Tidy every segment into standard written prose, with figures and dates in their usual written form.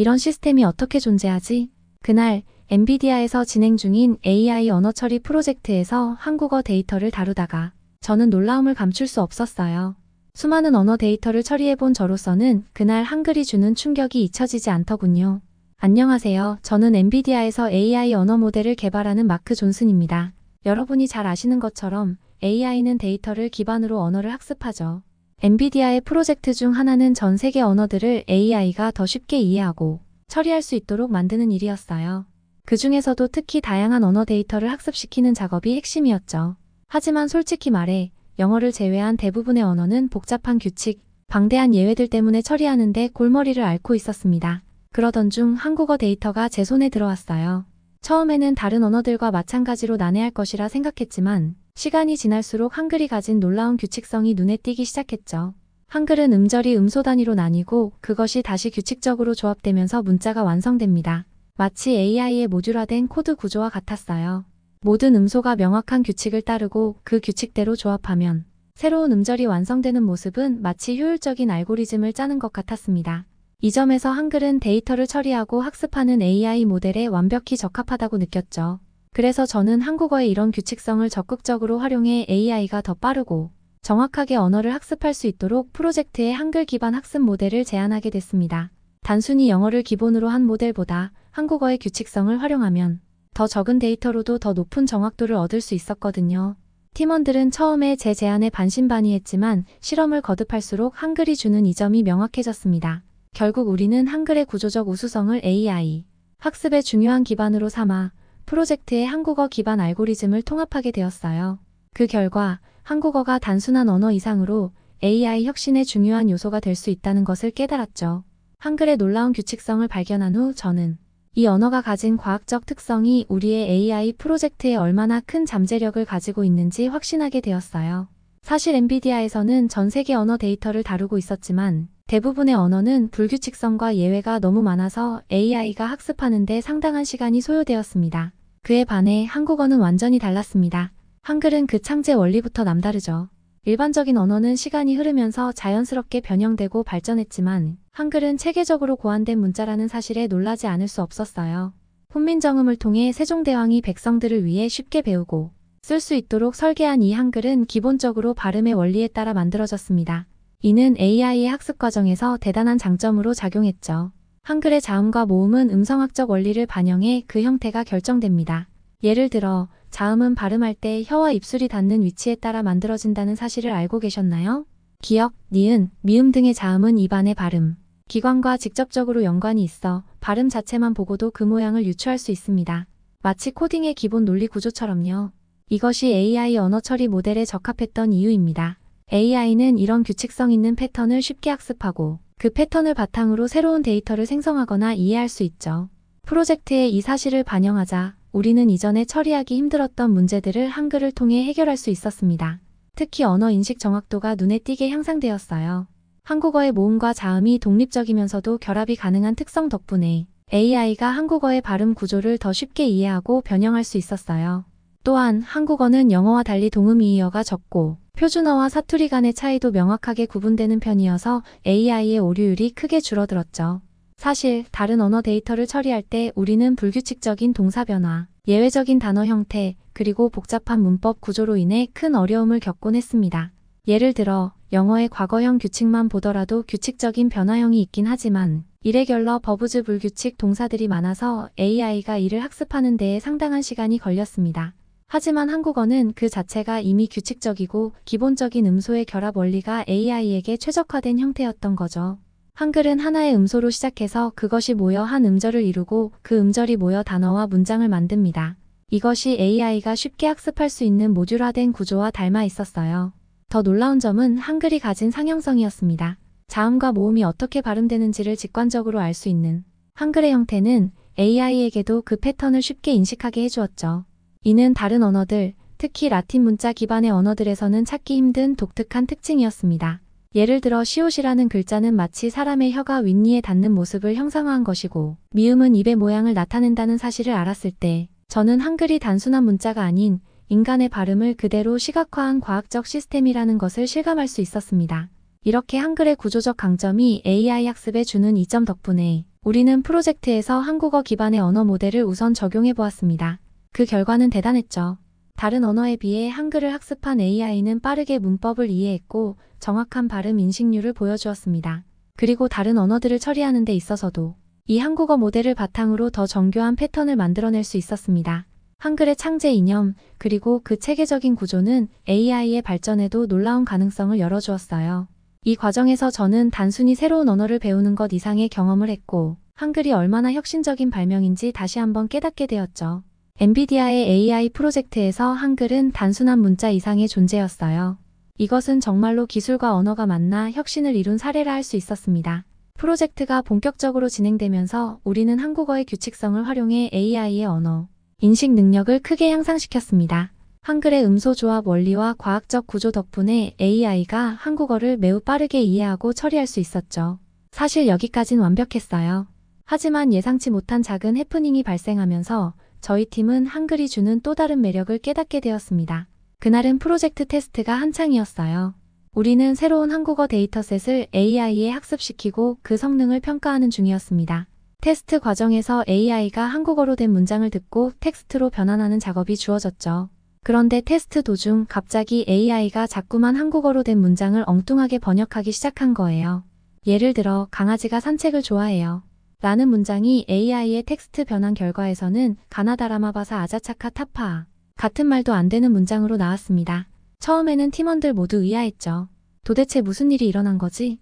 이런 시스템이 어떻게 존재하지? 그날 엔비디아에서 진행 중인 AI 언어 처리 프로젝트에서 한국어 데이터를 다루다가 저는 놀라움을 감출 수 없었어요. 수많은 언어 데이터를 처리해본 저로서는 그날 한글이 주는 충격이 잊혀지지 않더군요. 안녕하세요. 저는 엔비디아에서 AI 언어 모델을 개발하는 마크 존슨입니다. 여러분이 잘 아시는 것처럼 AI는 데이터를 기반으로 언어를 학습하죠. 엔비디아의 프로젝트 중 하나는 전 세계 언어들을 AI가 더 쉽게 이해하고 처리할 수 있도록 만드는 일이었어요. 그 중에서도 특히 다양한 언어 데이터를 학습시키는 작업이 핵심이었죠. 하지만 솔직히 말해 영어를 제외한 대부분의 언어는 복잡한 규칙, 방대한 예외들 때문에 처리하는데 골머리를 앓고 있었습니다. 그러던 중 한국어 데이터가 제 손에 들어왔어요. 처음에는 다른 언어들과 마찬가지로 난해할 것이라 생각했지만 시간이 지날수록 한글이 가진 놀라운 규칙성이 눈에 띄기 시작했죠. 한글은 음절이 음소 단위로 나뉘고 그것이 다시 규칙적으로 조합되면서 문자가 완성됩니다. 마치 AI의 모듈화된 코드 구조와 같았어요. 모든 음소가 명확한 규칙을 따르고 그 규칙대로 조합하면 새로운 음절이 완성되는 모습은 마치 효율적인 알고리즘을 짜는 것 같았습니다. 이 점에서 한글은 데이터를 처리하고 학습하는 AI 모델에 완벽히 적합하다고 느꼈죠. 그래서 저는 한국어의 이런 규칙성을 적극적으로 활용해 AI가 더 빠르고 정확하게 언어를 학습할 수 있도록 프로젝트의 한글 기반 학습 모델을 제안하게 됐습니다. 단순히 영어를 기본으로 한 모델보다 한국어의 규칙성을 활용하면 더 적은 데이터로도 더 높은 정확도를 얻을 수 있었거든요. 팀원들은 처음에 제 제안에 반신반의했지만 실험을 거듭할수록 한글이 주는 이점이 명확해졌습니다. 결국 우리는 한글의 구조적 우수성을 AI 학습의 중요한 기반으로 삼아 프로젝트의 한국어 기반 알고리즘을 통합하게 되었어요. 그 결과 한국어가 단순한 언어 이상으로 AI 혁신의 중요한 요소가 될 수 있다는 것을 깨달았죠. 한글의 놀라운 규칙성을 발견한 후 저는 이 언어가 가진 과학적 특성이 우리의 AI 프로젝트에 얼마나 큰 잠재력을 가지고 있는지 확신하게 되었어요. 사실 엔비디아에서는 전 세계 언어 데이터를 다루고 있었지만 대부분의 언어는 불규칙성과 예외가 너무 많아서 AI가 학습하는 데 상당한 시간이 소요되었습니다. 그에 반해 한국어는 완전히 달랐습니다. 한글은 그 창제 원리부터 남다르죠. 일반적인 언어는 시간이 흐르면서 자연스럽게 변형되고 발전했지만 한글은 체계적으로 고안된 문자라는 사실에 놀라지 않을 수 없었어요. 훈민정음을 통해 세종대왕이 백성들을 위해 쉽게 배우고 쓸 수 있도록 설계한 이 한글은 기본적으로 발음의 원리에 따라 만들어졌습니다. 이는 AI의 학습 과정에서 대단한 장점으로 작용했죠. 한글의 자음과 모음은 음성학적 원리를 반영해 그 형태가 결정됩니다. 예를 들어 자음은 발음할 때 혀와 입술이 닿는 위치에 따라 만들어진다는 사실을 알고 계셨나요? 기역, 니은, 미음 등의 자음은 입안의 발음, 기관과 직접적으로 연관이 있어 발음 자체만 보고도 그 모양을 유추할 수 있습니다. 마치 코딩의 기본 논리 구조처럼요. 이것이 AI 언어 처리 모델에 적합했던 이유입니다. AI는 이런 규칙성 있는 패턴을 쉽게 학습하고 그 패턴을 바탕으로 새로운 데이터를 생성하거나 이해할 수 있죠. 프로젝트에 이 사실을 반영하자 우리는 이전에 처리하기 힘들었던 문제들을 한글을 통해 해결할 수 있었습니다. 특히 언어 인식 정확도가 눈에 띄게 향상되었어요. 한국어의 모음과 자음이 독립적이면서도 결합이 가능한 특성 덕분에 AI가 한국어의 발음 구조를 더 쉽게 이해하고 변형할 수 있었어요. 또한 한국어는 영어와 달리 동음이의어가 적고 표준어와 사투리 간의 차이도 명확하게 구분되는 편이어서 AI의 오류율이 크게 줄어들었죠. 사실 다른 언어 데이터를 처리할 때 우리는 불규칙적인 동사 변화, 예외적인 단어 형태, 그리고 복잡한 문법 구조로 인해 큰 어려움을 겪곤 했습니다. 예를 들어 영어의 과거형 규칙만 보더라도 규칙적인 변화형이 있긴 하지만 이레귤러 버브즈 불규칙 동사들이 많아서 AI가 이를 학습하는 데에 상당한 시간이 걸렸습니다. 하지만 한국어는 그 자체가 이미 규칙적이고 기본적인 음소의 결합 원리가 AI에게 최적화된 형태였던 거죠. 한글은 하나의 음소로 시작해서 그것이 모여 한 음절을 이루고 그 음절이 모여 단어와 문장을 만듭니다. 이것이 AI가 쉽게 학습할 수 있는 모듈화된 구조와 닮아 있었어요. 더 놀라운 점은 한글이 가진 상형성이었습니다. 자음과 모음이 어떻게 발음되는지를 직관적으로 알 수 있는 한글의 형태는 AI에게도 그 패턴을 쉽게 인식하게 해주었죠. 이는 다른 언어들, 특히 라틴 문자 기반의 언어들에서는 찾기 힘든 독특한 특징이었습니다. 예를 들어 시옷이라는 글자는 마치 사람의 혀가 윗니에 닿는 모습을 형상화한 것이고 미음은 입의 모양을 나타낸다는 사실을 알았을 때 저는 한글이 단순한 문자가 아닌 인간의 발음을 그대로 시각화한 과학적 시스템이라는 것을 실감할 수 있었습니다. 이렇게 한글의 구조적 강점이 AI 학습에 주는 이점 덕분에 우리는 프로젝트에서 한국어 기반의 언어 모델을 우선 적용해 보았습니다. 그 결과는 대단했죠. 다른 언어에 비해 한글을 학습한 AI는 빠르게 문법을 이해했고 정확한 발음 인식률을 보여주었습니다. 그리고 다른 언어들을 처리하는 데 있어서도 이 한국어 모델을 바탕으로 더 정교한 패턴을 만들어낼 수 있었습니다. 한글의 창제 이념, 그리고 그 체계적인 구조는 AI의 발전에도 놀라운 가능성을 열어주었어요. 이 과정에서 저는 단순히 새로운 언어를 배우는 것 이상의 경험을 했고, 한글이 얼마나 혁신적인 발명인지 다시 한번 깨닫게 되었죠. 엔비디아의 AI 프로젝트에서 한글은 단순한 문자 이상의 존재였어요. 이것은 정말로 기술과 언어가 만나 혁신을 이룬 사례라 할 수 있었습니다. 프로젝트가 본격적으로 진행되면서 우리는 한국어의 규칙성을 활용해 AI의 언어, 인식 능력을 크게 향상시켰습니다. 한글의 음소 조합 원리와 과학적 구조 덕분에 AI가 한국어를 매우 빠르게 이해하고 처리할 수 있었죠. 사실 여기까진 완벽했어요. 하지만 예상치 못한 작은 해프닝이 발생하면서 저희 팀은 한글이 주는 또 다른 매력을 깨닫게 되었습니다. 그날은 프로젝트 테스트가 한창이었어요. 우리는 새로운 한국어 데이터셋을 AI에 학습시키고 그 성능을 평가하는 중이었습니다. 테스트 과정에서 AI가 한국어로 된 문장을 듣고 텍스트로 변환하는 작업이 주어졌죠. 그런데 테스트 도중 갑자기 AI가 자꾸만 한국어로 된 문장을 엉뚱하게 번역하기 시작한 거예요. 예를 들어 강아지가 산책을 좋아해요. 라는 문장이 AI의 텍스트 변환 결과에서는 가나다라마바사 아자차카 타파 같은 말도 안 되는 문장으로 나왔습니다. 처음에는 팀원들 모두 의아했죠. 도대체 무슨 일이 일어난 거지?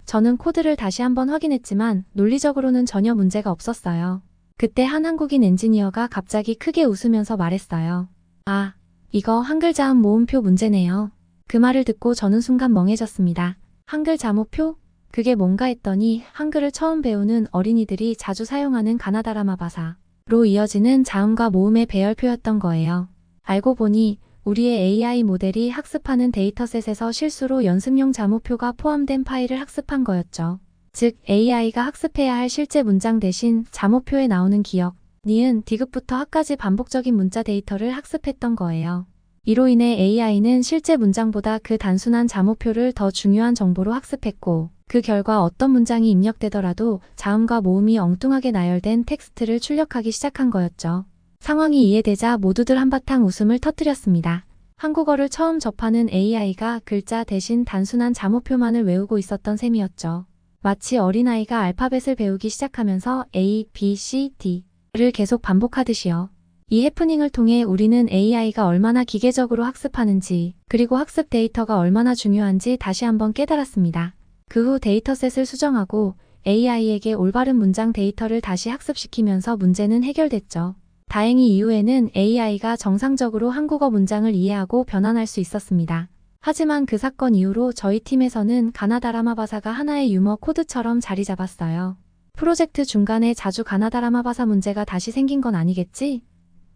저는 코드를 다시 한번 확인했지만 논리적으로는 전혀 문제가 없었어요. 그때 한 한국인 엔지니어가 갑자기 크게 웃으면서 말했어요. 아, 이거 한글 자음 모음표 문제네요. 그 말을 듣고 저는 순간 멍해졌습니다. 한글 자모표? 그게 뭔가 했더니 한글을 처음 배우는 어린이들이 자주 사용하는 가나다라마바사로 이어지는 자음과 모음의 배열표였던 거예요. 알고 보니 우리의 AI 모델이 학습하는 데이터셋에서 실수로 연습용 자모표가 포함된 파일을 학습한 거였죠. 즉 AI가 학습해야 할 실제 문장 대신 자모표에 나오는 기억, 니은, 디귿부터 학까지 반복적인 문자 데이터를 학습했던 거예요. 이로 인해 AI는 실제 문장보다 그 단순한 자모표를 더 중요한 정보로 학습했고, 그 결과 어떤 문장이 입력되더라도 자음과 모음이 엉뚱하게 나열된 텍스트를 출력하기 시작한 거였죠. 상황이 이해되자 모두들 한바탕 웃음을 터뜨렸습니다. 한국어를 처음 접하는 AI가 글자 대신 단순한 자모표만을 외우고 있었던 셈이었죠. 마치 어린아이가 알파벳을 배우기 시작하면서 A, B, C, D를 계속 반복하듯이요. 이 해프닝을 통해 우리는 AI가 얼마나 기계적으로 학습하는지, 그리고 학습 데이터가 얼마나 중요한지 다시 한번 깨달았습니다. 그 후 데이터셋을 수정하고 AI에게 올바른 문장 데이터를 다시 학습시키면서 문제는 해결됐죠. 다행히 이후에는 AI가 정상적으로 한국어 문장을 이해하고 변환할 수 있었습니다. 하지만 그 사건 이후로 저희 팀에서는 가나다라마바사가 하나의 유머 코드처럼 자리 잡았어요. 프로젝트 중간에 자주 가나다라마바사 문제가 다시 생긴 건 아니겠지?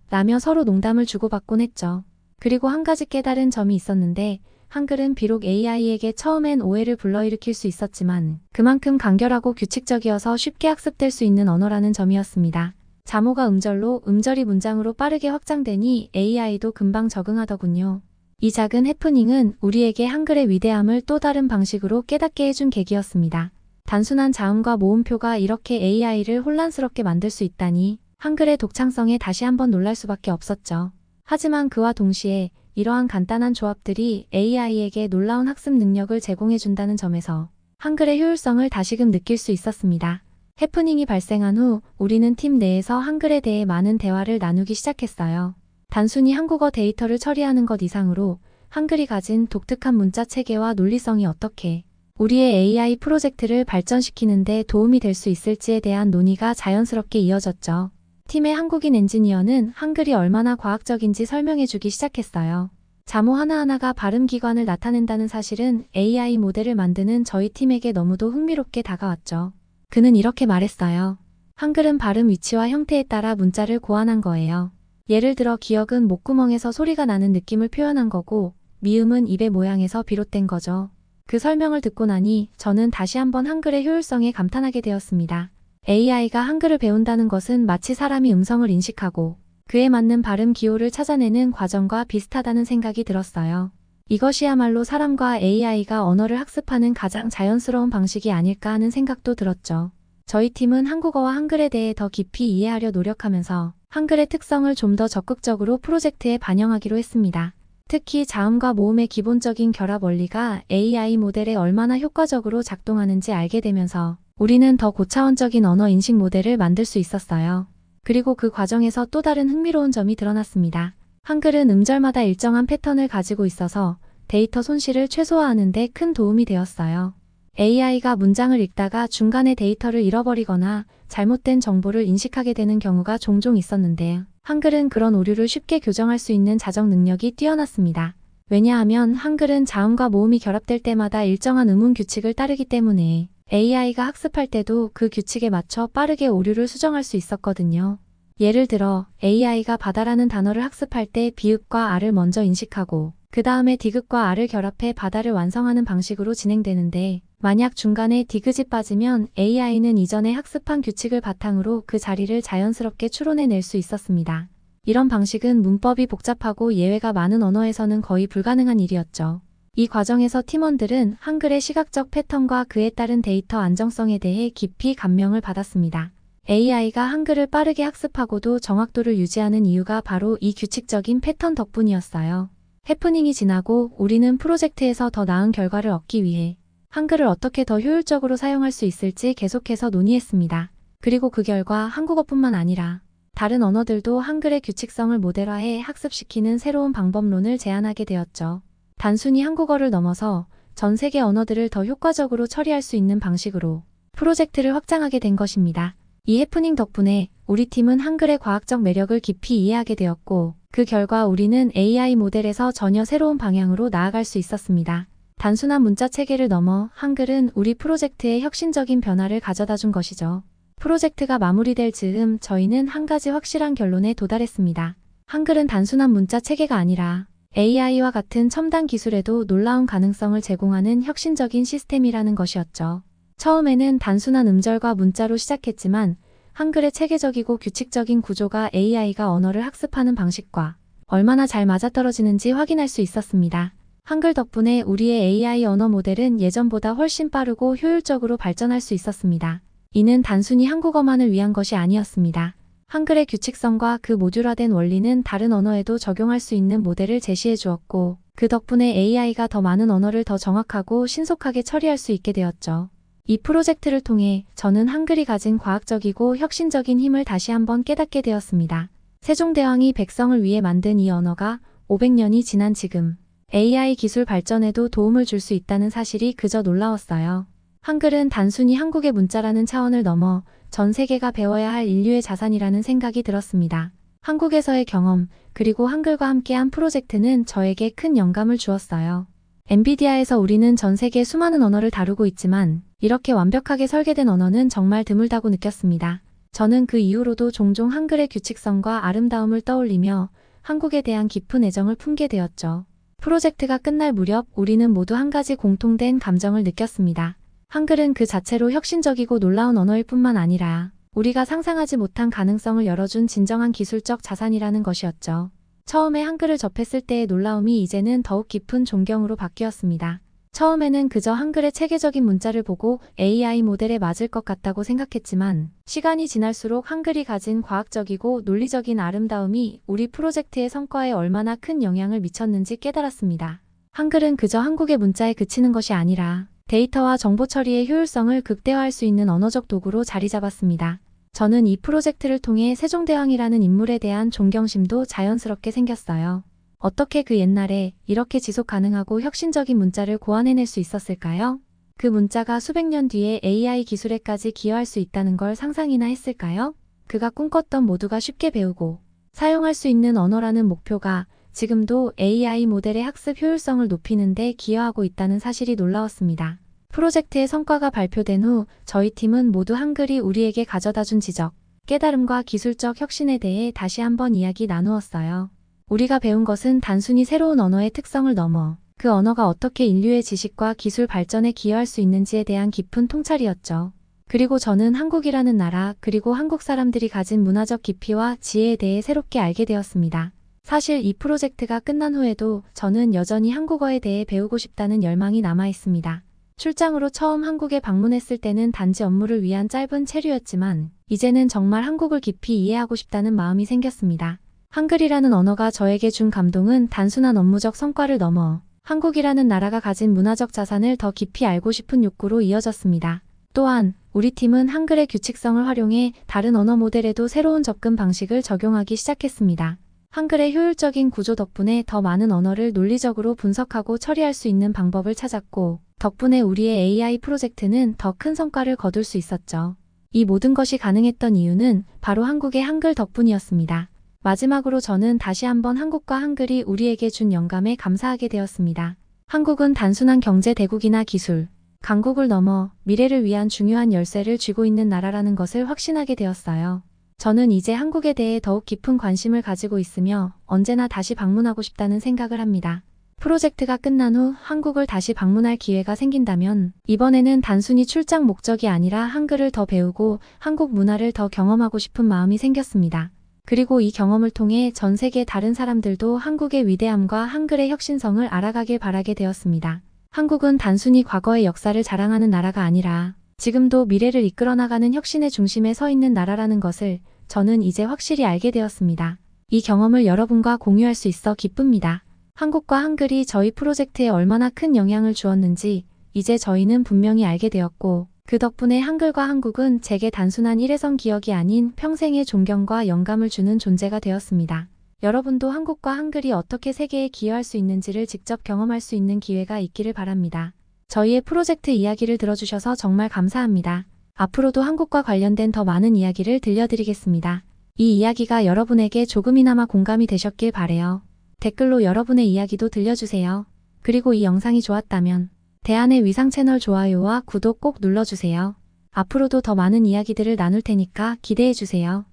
라며 서로 농담을 주고받곤 했죠. 그리고 한 가지 깨달은 점이 있었는데, 한글은 비록 AI에게 처음엔 오해를 불러일으킬 수 있었지만 그만큼 간결하고 규칙적이어서 쉽게 학습될 수 있는 언어라는 점이었습니다. 자모가 음절로, 음절이 문장으로 빠르게 확장되니 AI도 금방 적응하더군요. 이 작은 해프닝은 우리에게 한글의 위대함을 또 다른 방식으로 깨닫게 해준 계기였습니다. 단순한 자음과 모음표가 이렇게 AI를 혼란스럽게 만들 수 있다니 한글의 독창성에 다시 한번 놀랄 수밖에 없었죠. 하지만 그와 동시에 이러한 간단한 조합들이 AI에게 놀라운 학습 능력을 제공해준다는 점에서 한글의 효율성을 다시금 느낄 수 있었습니다. 해프닝이 발생한 후 우리는 팀 내에서 한글에 대해 많은 대화를 나누기 시작했어요. 단순히 한국어 데이터를 처리하는 것 이상으로 한글이 가진 독특한 문자 체계와 논리성이 어떻게 우리의 AI 프로젝트를 발전시키는 데 도움이 될 수 있을지에 대한 논의가 자연스럽게 이어졌죠. 팀의 한국인 엔지니어는 한글이 얼마나 과학적인지 설명해주기 시작했어요. 자모 하나하나가 발음 기관을 나타낸다는 사실은 AI 모델을 만드는 저희 팀에게 너무도 흥미롭게 다가왔죠. 그는 이렇게 말했어요. 한글은 발음 위치와 형태에 따라 문자를 고안한 거예요. 예를 들어 기역은 목구멍에서 소리가 나는 느낌을 표현한 거고, 미음은 입의 모양에서 비롯된 거죠. 그 설명을 듣고 나니 저는 다시 한번 한글의 효율성에 감탄하게 되었습니다. AI가 한글을 배운다는 것은 마치 사람이 음성을 인식하고 그에 맞는 발음 기호를 찾아내는 과정과 비슷하다는 생각이 들었어요. 이것이야말로 사람과 AI가 언어를 학습하는 가장 자연스러운 방식이 아닐까 하는 생각도 들었죠. 저희 팀은 한국어와 한글에 대해 더 깊이 이해하려 노력하면서 한글의 특성을 좀 더 적극적으로 프로젝트에 반영하기로 했습니다. 특히 자음과 모음의 기본적인 결합 원리가 AI 모델에 얼마나 효과적으로 작동하는지 알게 되면서 우리는 더 고차원적인 언어 인식 모델을 만들 수 있었어요. 그리고 그 과정에서 또 다른 흥미로운 점이 드러났습니다. 한글은 음절마다 일정한 패턴을 가지고 있어서 데이터 손실을 최소화하는 데 큰 도움이 되었어요. AI가 문장을 읽다가 중간에 데이터를 잃어버리거나 잘못된 정보를 인식하게 되는 경우가 종종 있었는데 한글은 그런 오류를 쉽게 교정할 수 있는 자정 능력이 뛰어났습니다. 왜냐하면 한글은 자음과 모음이 결합될 때마다 일정한 음운 규칙을 따르기 때문에 AI가 학습할 때도 그 규칙에 맞춰 빠르게 오류를 수정할 수 있었거든요. 예를 들어 AI가 바다라는 단어를 학습할 때 비읍과 알을 먼저 인식하고 그 다음에 디귿과 알을 결합해 바다를 완성하는 방식으로 진행되는데 만약 중간에 디귿이 빠지면 AI는 이전에 학습한 규칙을 바탕으로 그 자리를 자연스럽게 추론해낼 수 있었습니다. 이런 방식은 문법이 복잡하고 예외가 많은 언어에서는 거의 불가능한 일이었죠. 이 과정에서 팀원들은 한글의 시각적 패턴과 그에 따른 데이터 안정성에 대해 깊이 감명을 받았습니다. AI가 한글을 빠르게 학습하고도 정확도를 유지하는 이유가 바로 이 규칙적인 패턴 덕분이었어요. 해프닝이 지나고 우리는 프로젝트에서 더 나은 결과를 얻기 위해 한글을 어떻게 더 효율적으로 사용할 수 있을지 계속해서 논의했습니다. 그리고 그 결과 한국어뿐만 아니라 다른 언어들도 한글의 규칙성을 모델화해 학습시키는 새로운 방법론을 제안하게 되었죠. 단순히 한국어를 넘어서 전 세계 언어들을 더 효과적으로 처리할 수 있는 방식으로 프로젝트를 확장하게 된 것입니다. 이 해프닝 덕분에 우리 팀은 한글의 과학적 매력을 깊이 이해하게 되었고 그 결과 우리는 AI 모델에서 전혀 새로운 방향으로 나아갈 수 있었습니다. 단순한 문자 체계를 넘어 한글은 우리 프로젝트에 혁신적인 변화를 가져다 준 것이죠. 프로젝트가 마무리될 즈음 저희는 한 가지 확실한 결론에 도달했습니다. 한글은 단순한 문자 체계가 아니라 AI와 같은 첨단 기술에도 놀라운 가능성을 제공하는 혁신적인 시스템이라는 것이었죠. 처음에는 단순한 음절과 문자로 시작했지만 한글의 체계적이고 규칙적인 구조가 AI가 언어를 학습하는 방식과 얼마나 잘 맞아떨어지는지 확인할 수 있었습니다. 한글 덕분에 우리의 AI 언어 모델은 예전보다 훨씬 빠르고 효율적으로 발전할 수 있었습니다. 이는 단순히 한국어만을 위한 것이 아니었습니다. 한글의 규칙성과 그 모듈화된 원리는 다른 언어에도 적용할 수 있는 모델을 제시해 주었고 그 덕분에 AI가 더 많은 언어를 더 정확하고 신속하게 처리할 수 있게 되었죠. 이 프로젝트를 통해 저는 한글이 가진 과학적이고 혁신적인 힘을 다시 한번 깨닫게 되었습니다. 세종대왕이 백성을 위해 만든 이 언어가 500년이 지난 지금 AI 기술 발전에도 도움을 줄 수 있다는 사실이 그저 놀라웠어요. 한글은 단순히 한국의 문자라는 차원을 넘어 전 세계가 배워야 할 인류의 자산이라는 생각이 들었습니다. 한국에서의 경험, 그리고 한글과 함께한 프로젝트는 저에게 큰 영감을 주었어요. 엔비디아에서 우리는 전 세계 수많은 언어를 다루고 있지만 이렇게 완벽하게 설계된 언어는 정말 드물다고 느꼈습니다. 저는 그 이후로도 종종 한글의 규칙성과 아름다움을 떠올리며 한국에 대한 깊은 애정을 품게 되었죠. 프로젝트가 끝날 무렵 우리는 모두 한 가지 공통된 감정을 느꼈습니다. 한글은 그 자체로 혁신적이고 놀라운 언어일 뿐만 아니라 우리가 상상하지 못한 가능성을 열어준 진정한 기술적 자산이라는 것이었죠. 처음에 한글을 접했을 때의 놀라움이 이제는 더욱 깊은 존경으로 바뀌었습니다. 처음에는 그저 한글의 체계적인 문자를 보고 AI 모델에 맞을 것 같다고 생각했지만 시간이 지날수록 한글이 가진 과학적이고 논리적인 아름다움이 우리 프로젝트의 성과에 얼마나 큰 영향을 미쳤는지 깨달았습니다. 한글은 그저 한국의 문자에 그치는 것이 아니라 데이터와 정보 처리의 효율성을 극대화할 수 있는 언어적 도구로 자리 잡았습니다. 저는 이 프로젝트를 통해 세종대왕이라는 인물에 대한 존경심도 자연스럽게 생겼어요. 어떻게 그 옛날에 이렇게 지속 가능하고 혁신적인 문자를 고안해낼 수 있었을까요? 그 문자가 수백 년 뒤에 AI 기술에까지 기여할 수 있다는 걸 상상이나 했을까요? 그가 꿈꿨던 모두가 쉽게 배우고 사용할 수 있는 언어라는 목표가 지금도 AI 모델의 학습 효율성을 높이는 데 기여하고 있다는 사실이 놀라웠습니다. 프로젝트의 성과가 발표된 후 저희 팀은 모두 한글이 우리에게 가져다준 지적, 깨달음과 기술적 혁신에 대해 다시 한번 이야기 나누었어요. 우리가 배운 것은 단순히 새로운 언어의 특성을 넘어 그 언어가 어떻게 인류의 지식과 기술 발전에 기여할 수 있는지에 대한 깊은 통찰이었죠. 그리고 저는 한국이라는 나라 그리고 한국 사람들이 가진 문화적 깊이와 지혜에 대해 새롭게 알게 되었습니다. 사실 이 프로젝트가 끝난 후에도 저는 여전히 한국어에 대해 배우고 싶다는 열망이 남아 있습니다. 출장으로 처음 한국에 방문했을 때는 단지 업무를 위한 짧은 체류였지만 이제는 정말 한국을 깊이 이해하고 싶다는 마음이 생겼습니다. 한글이라는 언어가 저에게 준 감동은 단순한 업무적 성과를 넘어 한국이라는 나라가 가진 문화적 자산을 더 깊이 알고 싶은 욕구로 이어졌습니다. 또한 우리 팀은 한글의 규칙성을 활용해 다른 언어 모델에도 새로운 접근 방식을 적용하기 시작했습니다. 한글의 효율적인 구조 덕분에 더 많은 언어를 논리적으로 분석하고 처리할 수 있는 방법을 찾았고, 덕분에 우리의 AI 프로젝트는 더 큰 성과를 거둘 수 있었죠. 이 모든 것이 가능했던 이유는 바로 한국의 한글 덕분이었습니다. 마지막으로 저는 다시 한번 한국과 한글이 우리에게 준 영감에 감사하게 되었습니다. 한국은 단순한 경제 대국이나 기술, 강국을 넘어 미래를 위한 중요한 열쇠를 쥐고 있는 나라라는 것을 확신하게 되었어요. 저는 이제 한국에 대해 더욱 깊은 관심을 가지고 있으며 언제나 다시 방문하고 싶다는 생각을 합니다. 프로젝트가 끝난 후 한국을 다시 방문할 기회가 생긴다면 이번에는 단순히 출장 목적이 아니라 한글을 더 배우고 한국 문화를 더 경험하고 싶은 마음이 생겼습니다. 그리고 이 경험을 통해 전 세계 다른 사람들도 한국의 위대함과 한글의 혁신성을 알아가길 바라게 되었습니다. 한국은 단순히 과거의 역사를 자랑하는 나라가 아니라 지금도 미래를 이끌어 나가는 혁신의 중심에 서 있는 나라라는 것을 저는 이제 확실히 알게 되었습니다. 이 경험을 여러분과 공유할 수 있어 기쁩니다. 한국과 한글이 저희 프로젝트에 얼마나 큰 영향을 주었는지 이제 저희는 분명히 알게 되었고, 그 덕분에 한글과 한국은 제게 단순한 일회성 기억이 아닌 평생의 존경과 영감을 주는 존재가 되었습니다. 여러분도 한국과 한글이 어떻게 세계에 기여할 수 있는지를 직접 경험할 수 있는 기회가 있기를 바랍니다. 저희의 프로젝트 이야기를 들어주셔서 정말 감사합니다. 앞으로도 한국과 관련된 더 많은 이야기를 들려드리겠습니다. 이 이야기가 여러분에게 조금이나마 공감이 되셨길 바래요. 댓글로 여러분의 이야기도 들려주세요. 그리고 이 영상이 좋았다면 대한의 위상 채널 좋아요와 구독 꼭 눌러주세요. 앞으로도 더 많은 이야기들을 나눌 테니까 기대해주세요.